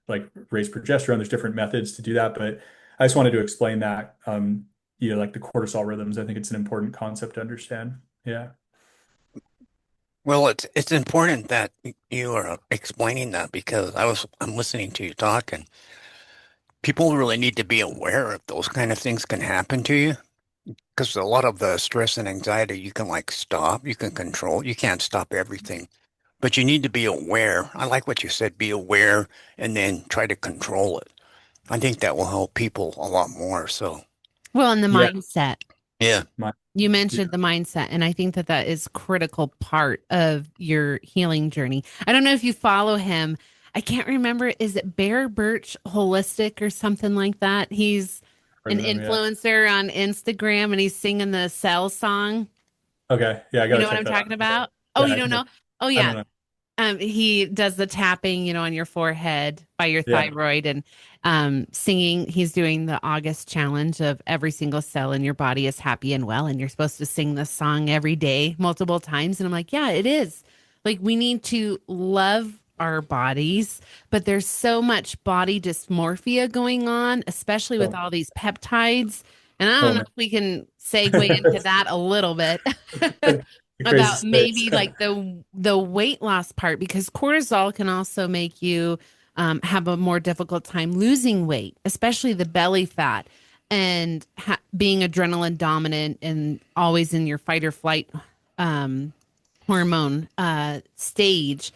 like raise progesterone. There's different methods to do that, but I just wanted to explain that, like the cortisol rhythms. I think it's an important concept to understand. Yeah. Well, it's important that you are explaining that because I'm listening to you talk and people really need to be aware if those kind of things can happen to you. Because a lot of the stress and anxiety you can like stop, you can control, you can't stop everything, but you need to be aware. I like what you said, be aware and then try to control it. I think that will help people a lot more. So, Well, and the Yeah. mindset. yeah. My, You yeah. mentioned the mindset, and I think that that is critical part of your healing journey. I don't know if you follow him. I can't remember. Is it Bear Birch Holistic or something like that? He's Heard an of them, yeah. influencer on Instagram, and he's singing the Cell song. Okay. Yeah. I You got to know what check I'm that out. talking about? Oh, Yeah. you I don't think know? Oh, I don't yeah. know. He does the tapping, on your forehead by your Yeah. thyroid and singing. He's doing the August challenge of every single cell in your body is happy and well. And you're supposed to sing this song every day, multiple times. And I'm like, yeah, it is. Like, we need to love our bodies, but there's so much body dysmorphia going on, especially with So, all these peptides And I don't Oh know man. if we can segue into that a little bit Crazy about space. maybe like the weight loss part, because cortisol can also make you have a more difficult time losing weight, especially the belly fat, and being adrenaline dominant and always in your fight or flight um, hormone stage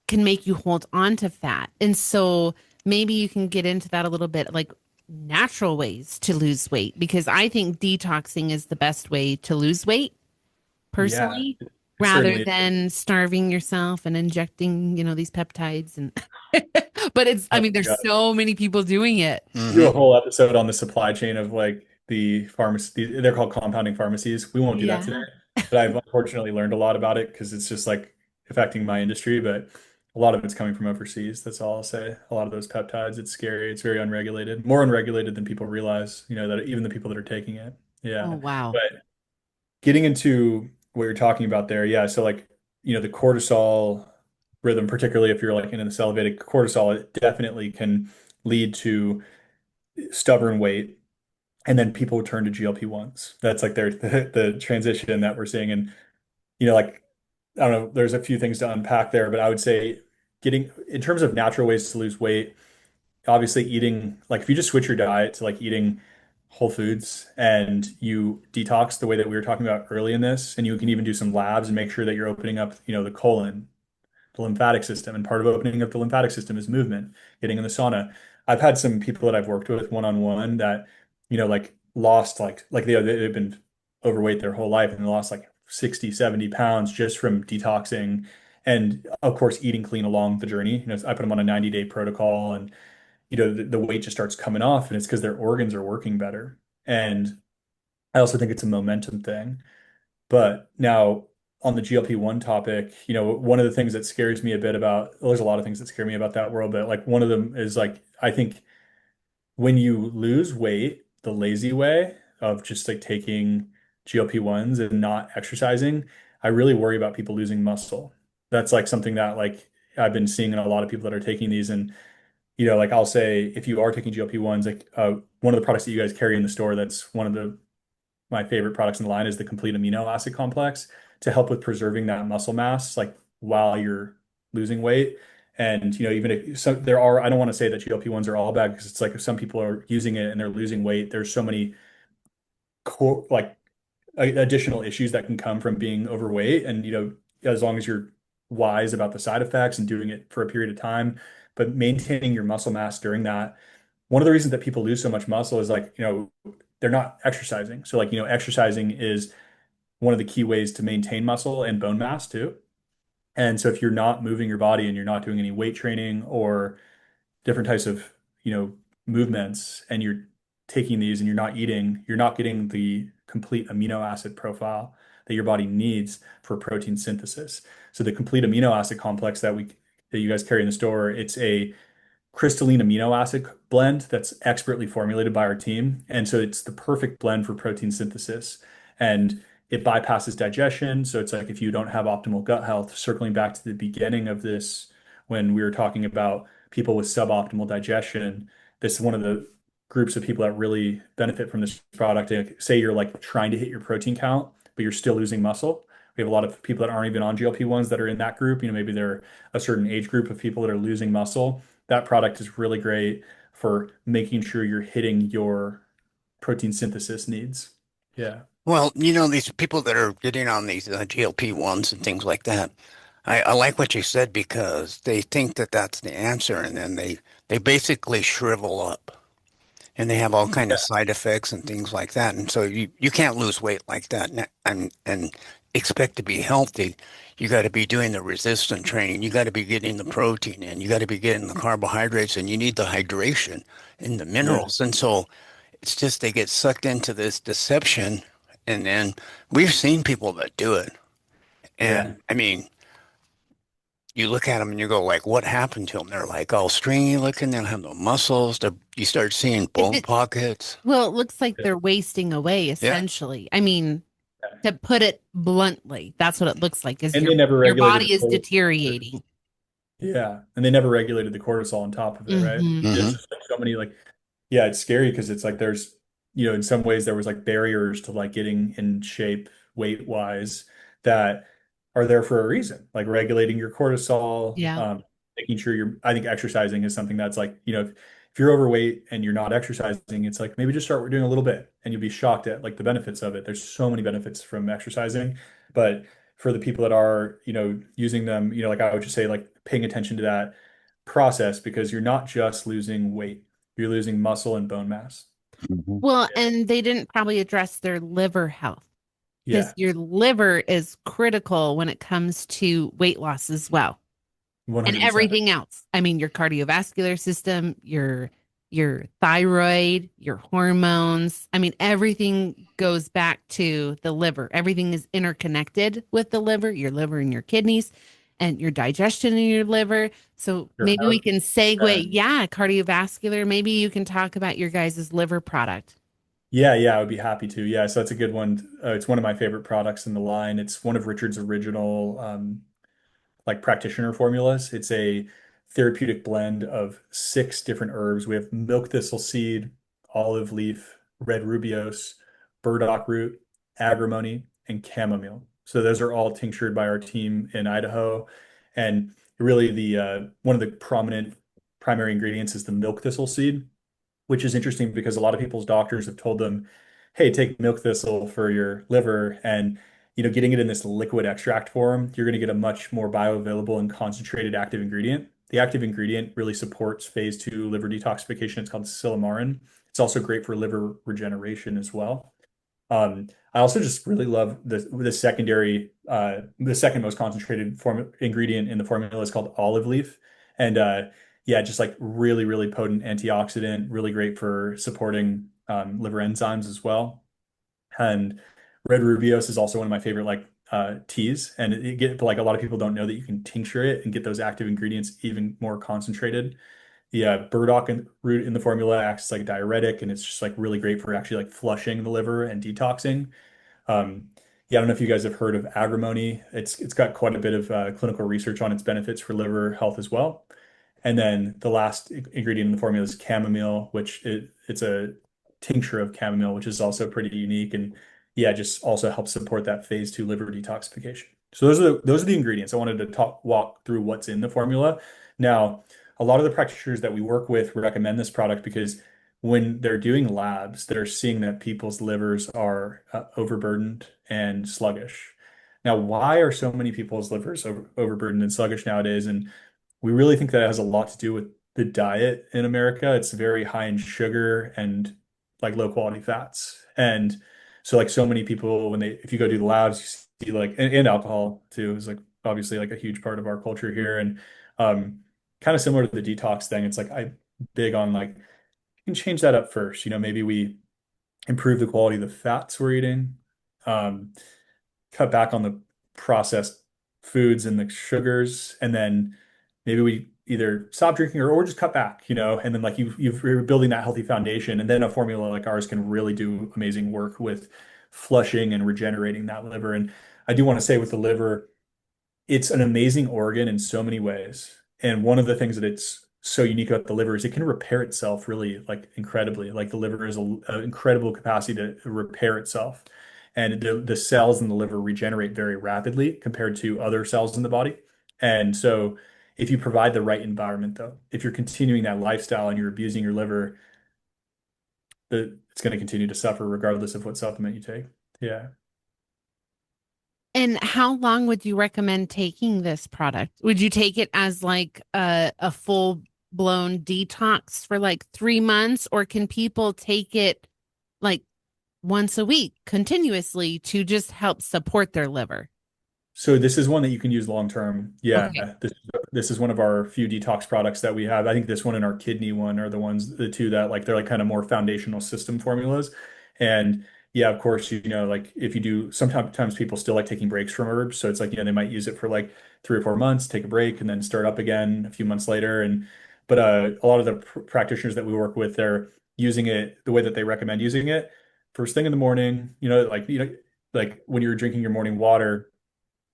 can make you hold on to fat. And so maybe you can get into that a little bit, like natural ways to lose weight, because I think detoxing is the best way to lose weight Yeah, personally, it rather certainly is. than starving yourself and injecting, these peptides and but I Oh mean, my there's God. so many people doing it. Do Hmm. a whole episode on the supply chain of like the pharmacy. They're called compounding pharmacies. We won't do that today, Yeah. but I've unfortunately learned a lot about it because it's just like affecting my industry. But a lot of it's coming from overseas. That's all I'll say. A lot of those peptides, it's scary. It's very unregulated, more unregulated than people realize. That even the people that are taking it. Oh, Yeah. wow. But getting into what you're talking about there, yeah. So like, the cortisol rhythm, particularly if you're like in this elevated cortisol, it definitely can lead to stubborn weight, and then people turn to GLP-1s. That's like the transition that we're seeing. And like, I don't know, there's a few things to unpack there, but I would say getting in terms of natural ways to lose weight, obviously eating, like if you just switch your diet to like eating whole foods and you detox the way that we were talking about early in this, and you can even do some labs and make sure that you're opening up, the colon, the lymphatic system. And part of opening up the lymphatic system is movement, getting in the sauna. I've had some people that I've worked with one-on-one that, like lost like they've been overweight their whole life and they lost like 60, 70 pounds just from detoxing and of course eating clean along the journey. I put them on a 90-day protocol, and the weight just starts coming off, and it's because their organs are working better. And I also think it's a momentum thing. But now on the GLP-1 topic, one of the things that scares me a bit about, well, there's a lot of things that scare me about that world, but like one of them is like, I think when you lose weight, the lazy way of just like taking GLP-1s and not exercising, I really worry about people losing muscle. That's like something that like I've been seeing in a lot of people that are taking these. And like I'll say, if you are taking GLP-1s, like one of the products that you guys carry in the store, that's one of my favorite products in the line is the complete amino acid complex to help with preserving that muscle mass, like while you're losing weight. And even if I don't want to say that GLP-1s are all bad because it's like if some people are using it and they're losing weight, there's so many core like additional issues that can come from being overweight. And as long as you're wise about the side effects and doing it for a period of time, but maintaining your muscle mass during that. One of the reasons that people lose so much muscle is like, they're not exercising. So like, exercising is one of the key ways to maintain muscle and bone mass too. And so if you're not moving your body and you're not doing any weight training or different types of, movements, and you're taking these and you're not eating, you're not getting the complete amino acid profile that your body needs for protein synthesis. So the complete amino acid complex that you guys carry in the store, it's a crystalline amino acid blend that's expertly formulated by our team. And so it's the perfect blend for protein synthesis. And it bypasses digestion. So it's like if you don't have optimal gut health, circling back to the beginning of this, when we were talking about people with suboptimal digestion, this is one of the groups of people that really benefit from this product. Like, say you're like trying to hit your protein count, but you're still losing muscle. We have a lot of people that aren't even on GLP-1s that are in that group. Maybe they're a certain age group of people that are losing muscle. That product is really great for making sure you're hitting your protein synthesis needs. Yeah. Well, these people that are getting on these GLP-1s and things like that, I like what you said because they think that that's the answer, and then they basically shrivel up, and they have all kind of Yeah. side effects and things like that. And so you can't lose weight like that and expect to be healthy. You got to be doing the resistance training. You got to be getting the protein in. You got to be getting the carbohydrates, and you need the hydration and the Yeah. minerals. And so it's just they get sucked into this deception, and then we've seen people that do it. Yeah. And I mean, you look at them and you go like, what happened to them? They're like all stringy looking. They don't have no muscles. You start seeing bone pockets. Well, it looks like Yeah. they're wasting away Yeah. essentially. I mean, to put it bluntly, that's what it looks like is And your they never your regulated body the is cortisol. deteriorating. Yeah. And they never regulated the cortisol on top of it, right? Hmm. It's Hmm. just like so many like, yeah, it's scary because it's like there's in some ways there was like barriers to like getting in shape weight wise that are there for a reason, like regulating your cortisol, Yeah. making sure I think exercising is something that's like, if you're overweight and you're not exercising, it's like maybe just start doing a little bit and you'll be shocked at like the benefits of it. There's so many benefits from exercising, but for the people that are, using them, like I would just say like paying attention to that process because you're not just losing weight, you're losing muscle and bone mass. Mhm. Well, and they didn't probably address their liver health because Yeah, your liver is critical when it comes to weight loss as well. And 100%. everything else. I mean, your cardiovascular system, your thyroid, your hormones. I mean, everything goes back to the liver. Everything is interconnected with the liver and your kidneys and your digestion in your liver. So Your maybe we heart. can segue, yeah, cardiovascular. Maybe you can talk about your guys' liver product. Yeah, yeah, I would be happy to. Yeah, so that's a good one. It's one of my favorite products in the line. It's one of Richard's original like practitioner formulas. It's a therapeutic blend of 6 different herbs. We have milk thistle seed, olive leaf, red rubiose, burdock root, agrimony, and chamomile. So those are all tinctured by our team in Idaho. And really the one of the prominent primary ingredients is the milk thistle seed, which is interesting because a lot of people's doctors have told them, hey, take milk thistle for your liver. And, getting it in this liquid extract form, you're going to get a much more bioavailable and concentrated active ingredient. The active ingredient really supports phase 2 liver detoxification. It's called silymarin. It's also great for liver regeneration as well. I also just really love the second most concentrated form ingredient in the formula is called olive leaf, and yeah, just like really really potent antioxidant, really great for supporting liver enzymes as well. And red rubiose is also one of my favorite like teas, and like a lot of people don't know that you can tincture it and get those active ingredients even more concentrated. Yeah, burdock root in the formula acts like a diuretic, and it's just like really great for actually like flushing the liver and detoxing. Yeah, I don't know if you guys have heard of agrimony. It's got quite a bit of clinical research on its benefits for liver health as well. And then the last ingredient in the formula is chamomile, it's a tincture of chamomile, which is also pretty unique and yeah, just also helps support that phase 2 liver detoxification. So those are the ingredients. I wanted to walk through what's in the formula. Now, a lot of the practitioners that we work with recommend this product because when they're doing labs, they're seeing that people's livers are overburdened and sluggish. Now, why are so many people's livers overburdened and sluggish nowadays? And we really think that it has a lot to do with the diet in America. It's very high in sugar and like low quality fats. And so like so many people if you go do the labs, you see like and alcohol too is like obviously like a huge part of our culture here. And um kind of similar to the detox thing. It's like I big on like you can change that up first. Maybe we improve the quality of the fats we're eating. Um, cut back on the processed foods and the sugars, and then maybe we either stop drinking or just cut back, and then like you're building that healthy foundation, and then a formula like ours can really do amazing work with flushing and regenerating that liver. And I do want to say with the liver, it's an amazing organ in so many ways. And one of the things that it's so unique about the liver is it can repair itself really like incredibly. Like the liver is an incredible capacity to repair itself. And the cells in the liver regenerate very rapidly compared to other cells in the body. And so if you provide the right environment, though, if you're continuing that lifestyle and you're abusing your liver, it's going to continue to suffer regardless of what supplement you take. Yeah. And how long would you recommend taking this product? Would you take it as like a full blown detox for like 3 months, or can people take it like once a week continuously to just help support their liver? So this is one that you can use long term. Yeah, Okay. this is one of our few detox products that we have. I think this one and our kidney one are the two that like they're like kind of more foundational system formulas. And yeah, of course, like if you do sometimes people still like taking breaks from herbs. So it's like, they might use it for like 3 or 4 months, take a break, and then start up again a few months later. And but a lot of the practitioners that we work with, they're using it the way that they recommend using it. First thing in the morning, like when you're drinking your morning water,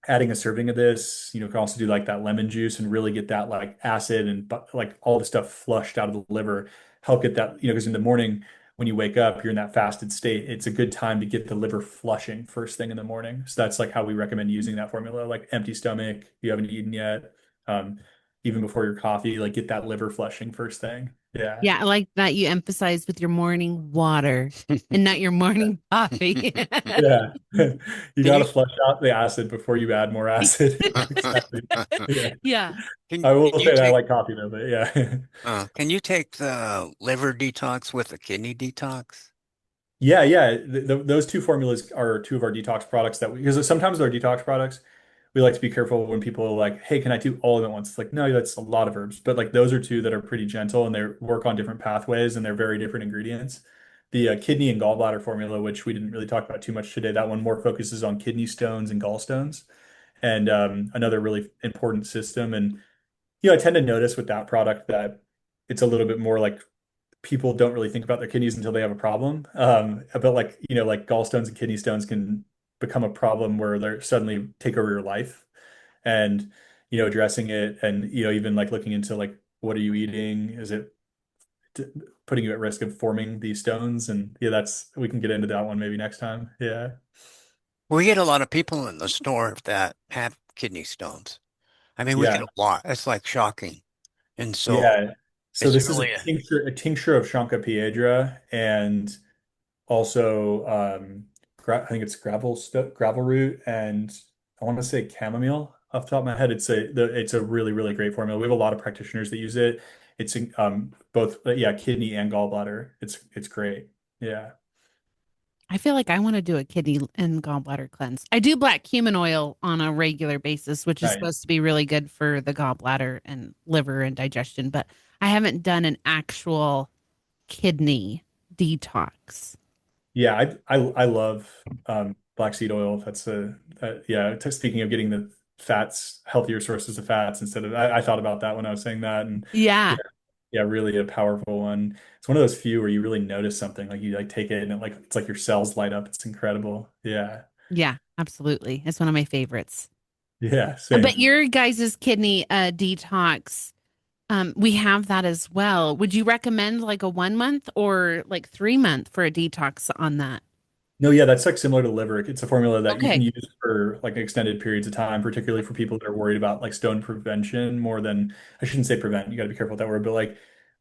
adding a serving of this, can also do like that lemon juice and really get that like acid and like all the stuff flushed out of the liver, help get that, because in the morning when you wake up, you're in that fasted state. It's a good time to get the liver flushing first thing in the morning. So that's like how we recommend using that formula, like empty stomach, you haven't eaten yet, even before your coffee, like get that liver flushing first thing. Yeah. Yeah, I like that you emphasize with your morning water and not your morning coffee. Yeah. You Can got you to flush out the acid before you add more acid. Exactly. Yeah. Yeah. I will can you say that I take like coffee though, but yeah. can you take the liver detox with the kidney detox? Yeah, yeah. Those two formulas are two of our detox products because sometimes our detox products, we like to be careful when people are like, hey, can I do all of it at once? It's like, no, that's a lot of herbs. But like those are two that are pretty gentle and they work on different pathways and they're very different ingredients. The kidney and gallbladder formula, which we didn't really talk about too much today, that one more focuses on kidney stones and gallstones and another really important system. And I tend to notice with that product that it's a little bit more like people don't really think about their kidneys until they have a problem. But like, like gallstones and kidney stones can become a problem where they're suddenly take over your life and, addressing it and, even like looking into like, what are you eating? Is it t- putting you at risk of forming these stones? And yeah, we can get into that one maybe next time. Yeah. We get a lot of people in the store that have kidney stones. I mean, we get Yeah. a lot. It's like shocking. And so Yeah. So it's this is really a tincture of Chanca and also I think it's gravel root and I want to say chamomile off the top of my head. It's a really really great formula. We have a lot of practitioners that use it. It's both yeah, kidney and gallbladder. It's great. Yeah. I feel like I want to do a kidney and gallbladder cleanse. I do black cumin oil on a regular basis, which is Nice. supposed to be really good for the gallbladder and liver and digestion, but I haven't done an actual kidney detox. Yeah, I love black seed oil. Yeah. Speaking of getting the fats, healthier sources of fats instead of I thought about that when I was saying that, and yeah, Yeah. yeah, really a powerful one. It's one of those few where you really notice something, like you like take it and it's like your cells light up. It's incredible. Yeah, Yeah, absolutely. It's one of my favorites. yeah, But same. your guys' kidney detox, we have that as well. Would you recommend like a 1 month or like 3 month for a detox on that? No, yeah, that's like similar to liver. It's a formula that you can Okay. use for like extended periods of time, particularly for people that are worried about like stone prevention more than, I shouldn't say prevent, you got to be careful with that word, but like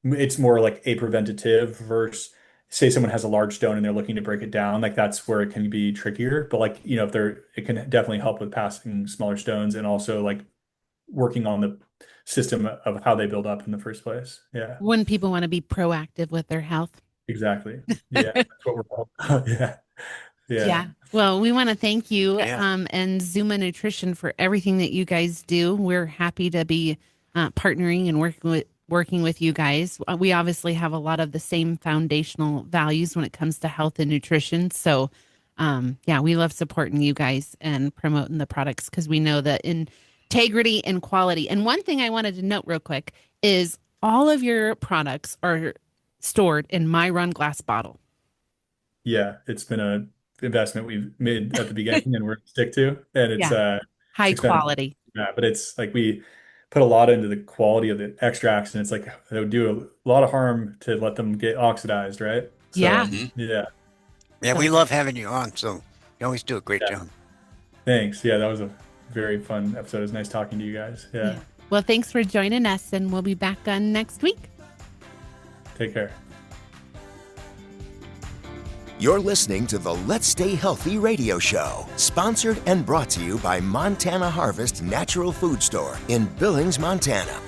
it's more like a preventative versus say someone has a large stone and they're looking to break it down, like that's where it can be trickier. But like, if it can definitely help with passing smaller stones and also like working on the system of how they build up in the first place. Yeah, When people want to be proactive with their health. exactly. Yeah, that's what we're all about. Yeah, yeah. Yeah. Well, we want to thank you yeah. and Zuma Nutrition for everything that you guys do. We're happy to be partnering and working with you guys. We obviously have a lot of the same foundational values when it comes to health and nutrition. So, yeah, we love supporting you guys and promoting the products because we know that integrity and quality. And one thing I wanted to note real quick is all of your products are stored in my run glass bottle. Yeah, it's been a investment we've made at the beginning and we're gonna stick to. And it's Yeah. High expensive. quality. Yeah, but it's like we put a lot into the quality of the extracts and it's like it would do a lot of harm to let them get oxidized, right? So Yeah. Mhm. yeah, Yeah, we love having you on, so you always do a great yeah. job. Thanks. Yeah, that was a very fun episode. It was nice talking to you guys. Yeah. Yeah. Well, thanks for joining us, and we'll be back on next week. Take care. You're listening to the Let's Stay Healthy radio show, sponsored and brought to you by Montana Harvest Natural Food Store in Billings, Montana.